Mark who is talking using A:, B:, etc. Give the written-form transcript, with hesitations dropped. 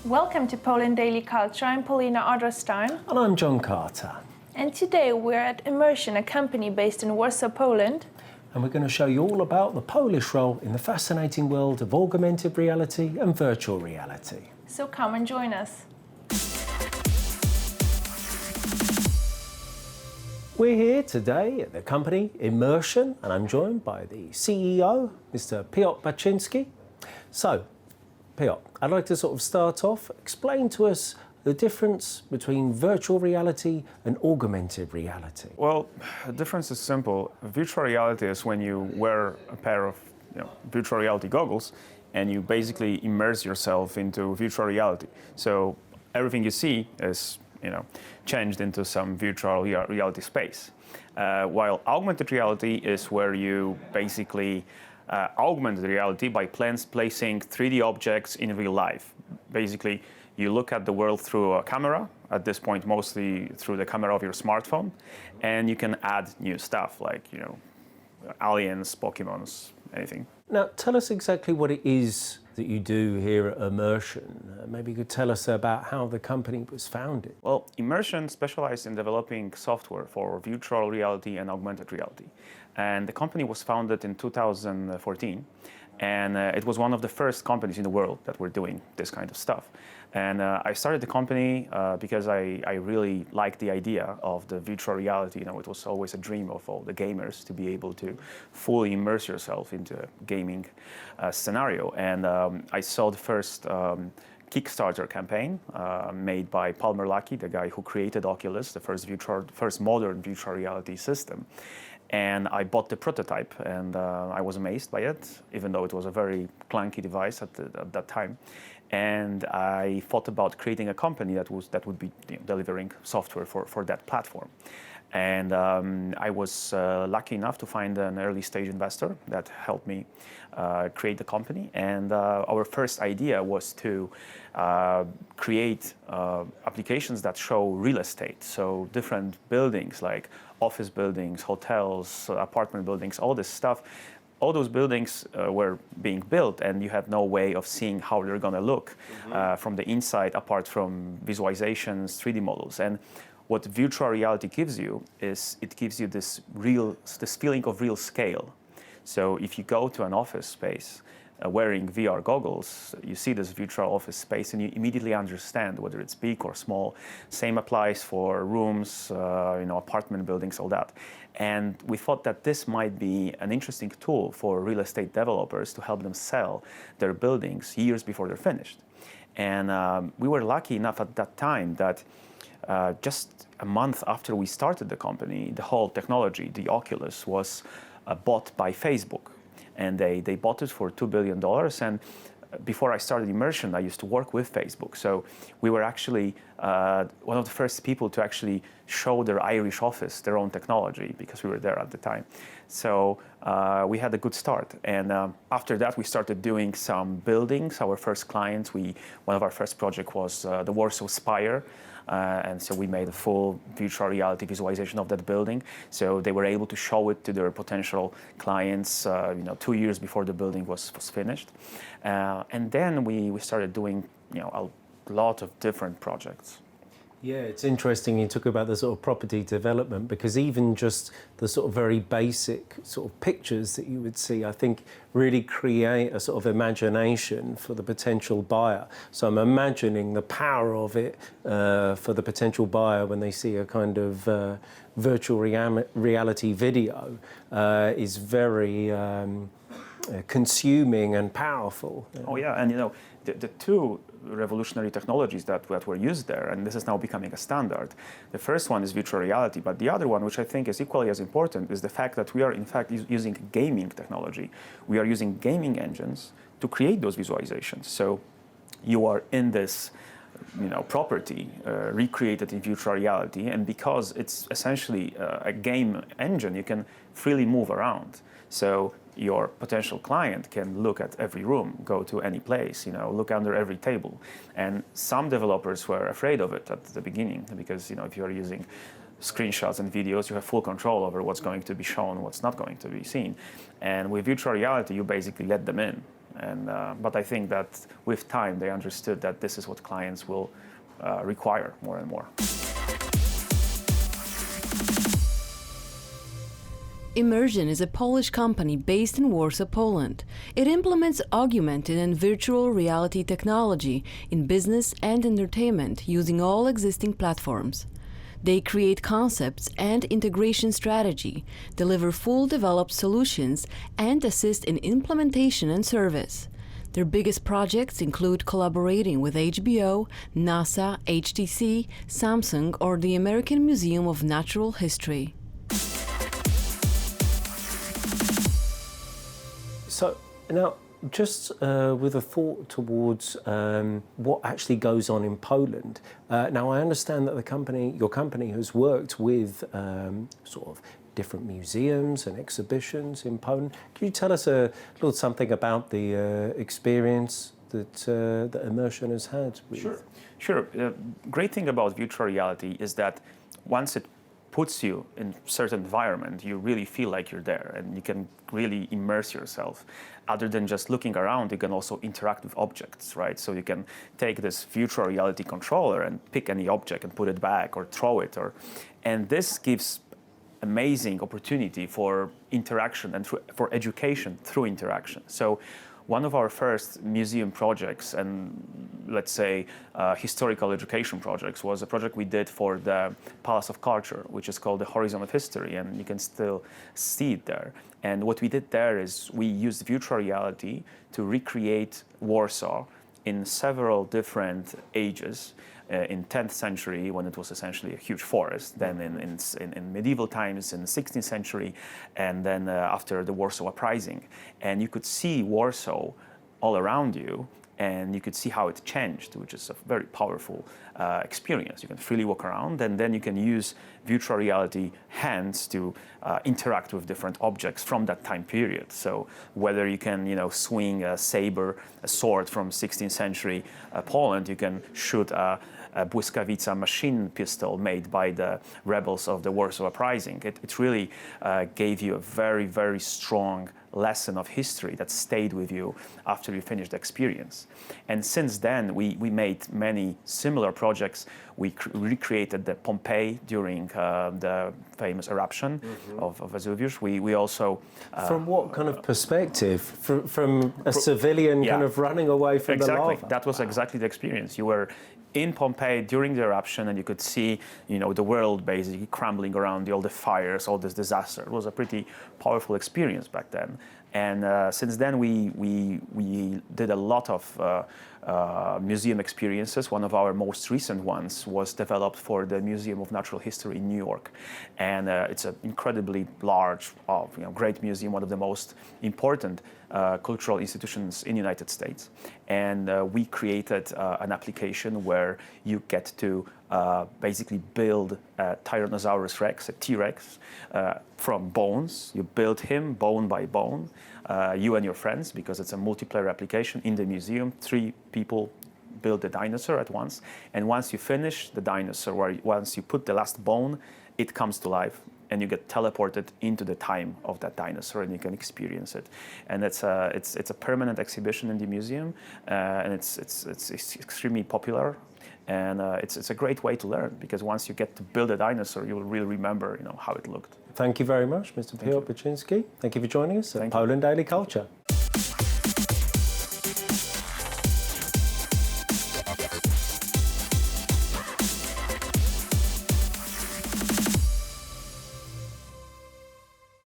A: Welcome to Poland Daily Culture. I'm Paulina Odrstein.
B: And I'm John Carter.
A: And today we're at Immersion, a company based in Warsaw, Poland.
B: And we're going to show you all about the Polish role in the fascinating world of augmented reality and virtual reality.
A: So come and join us.
B: We're here today at the company Immersion, and I'm joined by the CEO, Mr. Piotr Baczynski. So, Piotr, I'd like to sort of start off, explain to us the difference between virtual reality and augmented reality.
C: Well, the difference is simple. Virtual reality is when you wear a pair of virtual reality goggles and you basically immerse yourself into virtual reality. So everything you see is changed into some virtual reality space. While augmented reality is where you basically augment the reality by placing 3D objects in real life. Basically, you look at the world through a camera, at this point mostly through the camera of your smartphone, and you can add new stuff like, aliens, Pokemons, anything.
B: Now, tell us exactly what it is that you do here at Immersion. Maybe you could tell us about how the company was founded.
C: Well, Immersion specialized in developing software for virtual reality and augmented reality. And the company was founded in 2014. And it was one of the first companies in the world that were doing this kind of stuff. And I started the company because I really liked the idea of the virtual reality. It was always a dream of all the gamers to be able to fully immerse yourself into a gaming scenario. And I saw the first Kickstarter campaign made by Palmer Luckey, the guy who created Oculus, the first modern virtual reality system. And I bought the prototype, and I was amazed by it, even though it was a very clunky device at that time. And I thought about creating a company that would be delivering software for that platform. And I was lucky enough to find an early stage investor that helped me create the company. And our first idea was to create applications that show real estate. So different buildings like office buildings, hotels, apartment buildings, all this stuff. All those buildings were being built, and you had no way of seeing how they're going to look from the inside, apart from visualizations, 3D models. And what virtual reality gives you is it gives you this feeling of real scale. So if you go to an office space wearing VR goggles, you see this virtual office space and you immediately understand whether it's big or small. Same applies for rooms, apartment buildings, all that. And we thought that this might be an interesting tool for real estate developers to help them sell their buildings years before they're finished. And we were lucky enough at that time that just a month after we started the company, the whole technology, the Oculus, was bought by Facebook. And they bought it for $2 billion. And before I started Immersion, I used to work with Facebook. So we were actually one of the first people to actually show their Irish office their own technology, because we were there at the time. So we had a good start. And after that, we started doing some buildings. Our first clients, one of our first projects was the Warsaw Spire. And so we made a full virtual reality visualization of that building. So they were able to show it to their potential clients 2 years before the building was finished. And then we started doing a lot of different projects.
B: Yeah, it's interesting you talk about the sort of property development, because even just the sort of very basic sort of pictures that you would see, I think, really create a sort of imagination for the potential buyer. So I'm imagining the power of it for the potential buyer when they see a kind of virtual reality video is very consuming and powerful.
C: Oh yeah, and the two revolutionary technologies that were used there, and this is now becoming a standard. The first one is virtual reality, but the other one, which I think is equally as important, is the fact that we are in fact using gaming technology. We are using gaming engines to create those visualizations. So you are in this property recreated in virtual reality, and because it's essentially a game engine, you can freely move around. So your potential client can look at every room, go to any place, look under every table. And some developers were afraid of it at the beginning, because if you're using screenshots and videos, you have full control over what's going to be shown, what's not going to be seen. And with virtual reality, you basically let them in. But I think that with time, they understood that this is what clients will require more and more.
D: Immersion is a Polish company based in Warsaw, Poland. It implements augmented and virtual reality technology in business and entertainment using all existing platforms. They create concepts and integration strategy, deliver full developed solutions, and assist in implementation and service. Their biggest projects include collaborating with HBO, NASA, HTC, Samsung, or the American Museum of Natural History.
B: So now, just with a thought towards what actually goes on in Poland. Now, I understand that your company has worked with sort of different museums and exhibitions in Poland. Can you tell us a little something about the experience that Immersion has had?
C: Sure. Great thing about virtual reality is that once it puts you in a certain environment, you really feel like you're there and you can really immerse yourself. Other than just looking around, you can also interact with objects, right? So you can take this virtual reality controller and pick any object and put it back or throw it. And this gives amazing opportunity for interaction and for education through interaction. So one of our first museum projects and let's say historical education projects was a project we did for the Palace of Culture, which is called the Horizon of History, and you can still see it there. And what we did there is we used virtual reality to recreate Warsaw in several different ages. In 10th century, when it was essentially a huge forest, then in medieval times, in the 16th century, and then after the Warsaw Uprising. And you could see Warsaw all around you, and you could see how it changed, which is a very powerful experience. You can freely walk around, and then you can use virtual reality hands to interact with different objects from that time period. So whether you can, swing a saber, a sword from 16th century Poland, you can shoot a błyskawica machine pistol made by the rebels of the Warsaw Uprising. It really gave you a very, very strong lesson of history that stayed with you after you finished the experience. And since then, we made many similar projects. We recreated the Pompeii during the famous eruption of Vesuvius. We also...
B: from what kind of perspective? From a civilian kind of running away from the lava?
C: That was exactly the experience. You were in Pompeii during the eruption, and you could see, the world basically crumbling around you, all the fires, all this disaster. It was a pretty powerful experience back then. And since then, we did a lot of museum experiences. One of our most recent ones was developed for the Museum of Natural History in New York. And it's an incredibly large, great museum, one of the most important cultural institutions in the United States. And we created an application where you get to basically build a Tyrannosaurus Rex, a T-Rex, from bones. You build him bone by bone, you and your friends, because it's a multiplayer application in the museum. 3 people build the dinosaur at once. And once you finish the dinosaur, once you put the last bone, it comes to life. And you get teleported into the time of that dinosaur, and you can experience it. And it's a permanent exhibition in the museum, and it's extremely popular. And it's a great way to learn, because once you get to build a dinosaur, you will really remember how it looked.
B: Thank you very much, Mr. Piotr Baczynski. Thank you for joining us at Poland Daily Culture.